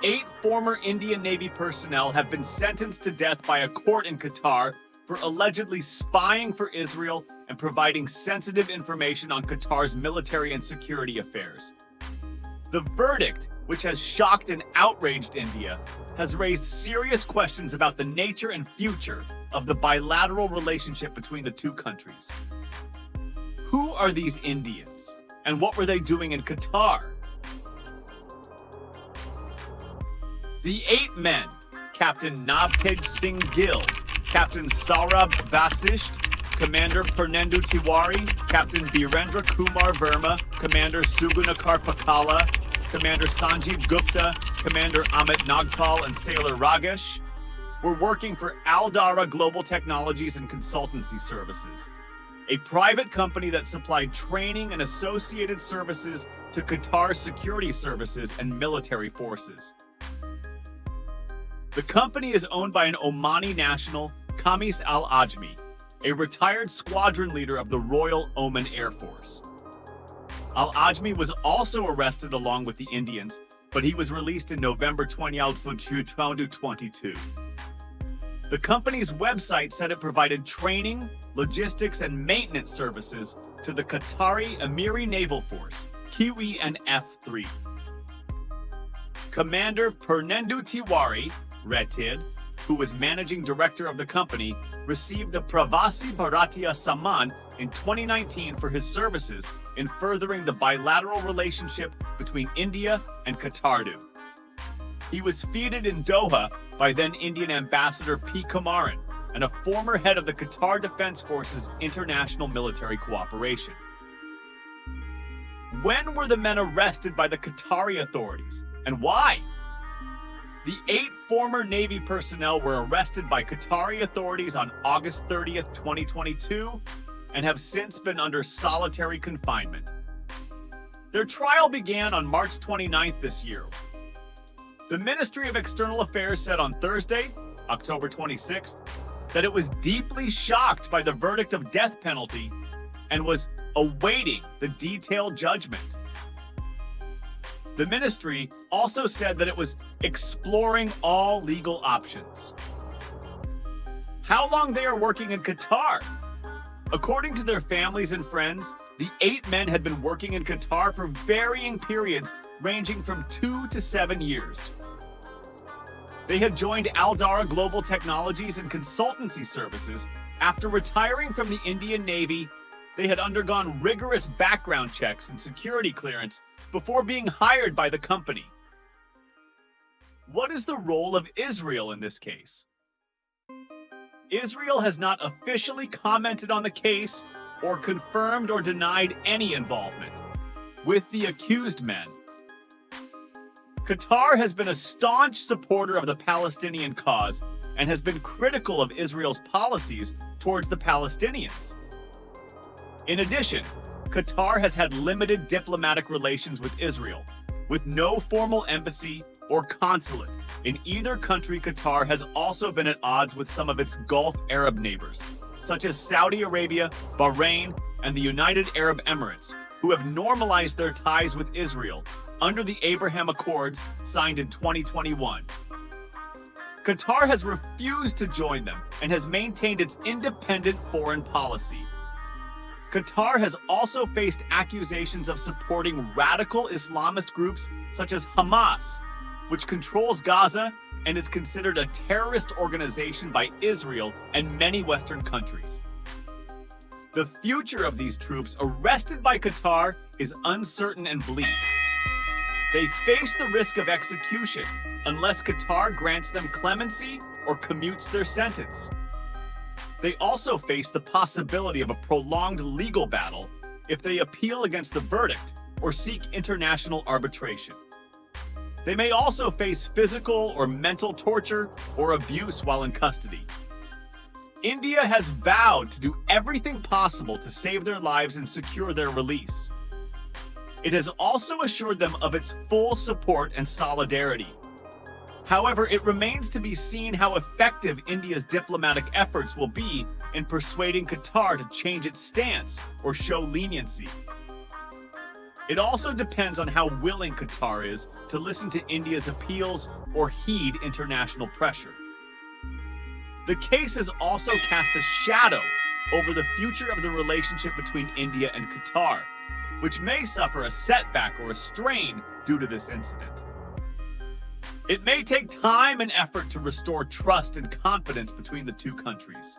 8 former Indian Navy personnel have been sentenced to death by a court in Qatar for allegedly spying for Israel and providing sensitive information on Qatar's military and security affairs. The verdict, which has shocked and outraged India, has raised serious questions about the nature and future of the bilateral relationship between the two countries. Who are these Indians, and what were they doing in Qatar? The 8 men, Captain Navtej Singh Gill, Captain Saurabh Vasisht, Commander Purnendu Tiwari, Captain Birendra Kumar Verma, Commander Sugunakar Pakala, Commander Sanjeev Gupta, Commander Amit Nagpal, and Sailor Ragesh, were working for Aldara Global Technologies and Consultancy Services, a private company that supplied training and associated services to Qatar security services and military forces. The company is owned by an Omani national, Khamis Al-Ajmi, a retired squadron leader of the Royal Oman Air Force. Al-Ajmi was also arrested along with the Indians, but he was released in November 2022. The company's website said it provided training, logistics, and maintenance services to the Qatari Emiri Naval Force, QENF-3. Commander Purnendu Tiwari, Retid, who was managing director of the company, received the Pravasi Bharatiya Samman in 2019 for his services in furthering the bilateral relationship between India and Qatar. He was feted in Doha by then Indian Ambassador P. Kumaran and a former head of the Qatar Defense Forces International Military Cooperation. When were the men arrested by the Qatari authorities, and why? The 8 former Navy personnel were arrested by Qatari authorities on August 30th, 2022, and have since been under solitary confinement. Their trial began on March 29th this year. The Ministry of External Affairs said on Thursday, October 26th, that it was deeply shocked by the verdict of death penalty and was awaiting the detailed judgment. The ministry also said that it was exploring all legal options. How long they are working in Qatar? According to their families and friends, the 8 men had been working in Qatar for varying periods ranging from 2 to 7 years. They had joined Aldara Global Technologies and Consultancy Services after retiring from the Indian Navy. They had undergone rigorous background checks and security clearance before being hired by the company. What is the role of Israel in this case? Israel has not officially commented on the case or confirmed or denied any involvement with the accused men. Qatar has been a staunch supporter of the Palestinian cause and has been critical of Israel's policies towards the Palestinians. In addition, Qatar has had limited diplomatic relations with Israel, with no formal embassy or consulate. In either country, Qatar has also been at odds with some of its Gulf Arab neighbors, such as Saudi Arabia, Bahrain, and the United Arab Emirates, who have normalized their ties with Israel under the Abraham Accords signed in 2021. Qatar has refused to join them and has maintained its independent foreign policy. Qatar has also faced accusations of supporting radical Islamist groups such as Hamas, which controls Gaza and is considered a terrorist organization by Israel and many Western countries. The future of these troops arrested by Qatar is uncertain and bleak. They face the risk of execution unless Qatar grants them clemency or commutes their sentence. They also face the possibility of a prolonged legal battle if they appeal against the verdict or seek international arbitration. They may also face physical or mental torture or abuse while in custody. India has vowed to do everything possible to save their lives and secure their release. It has also assured them of its full support and solidarity. However, it remains to be seen how effective India's diplomatic efforts will be in persuading Qatar to change its stance or show leniency. It also depends on how willing Qatar is to listen to India's appeals or heed international pressure. The case has also cast a shadow over the future of the relationship between India and Qatar, which may suffer a setback or a strain due to this incident. It may take time and effort to restore trust and confidence between the two countries.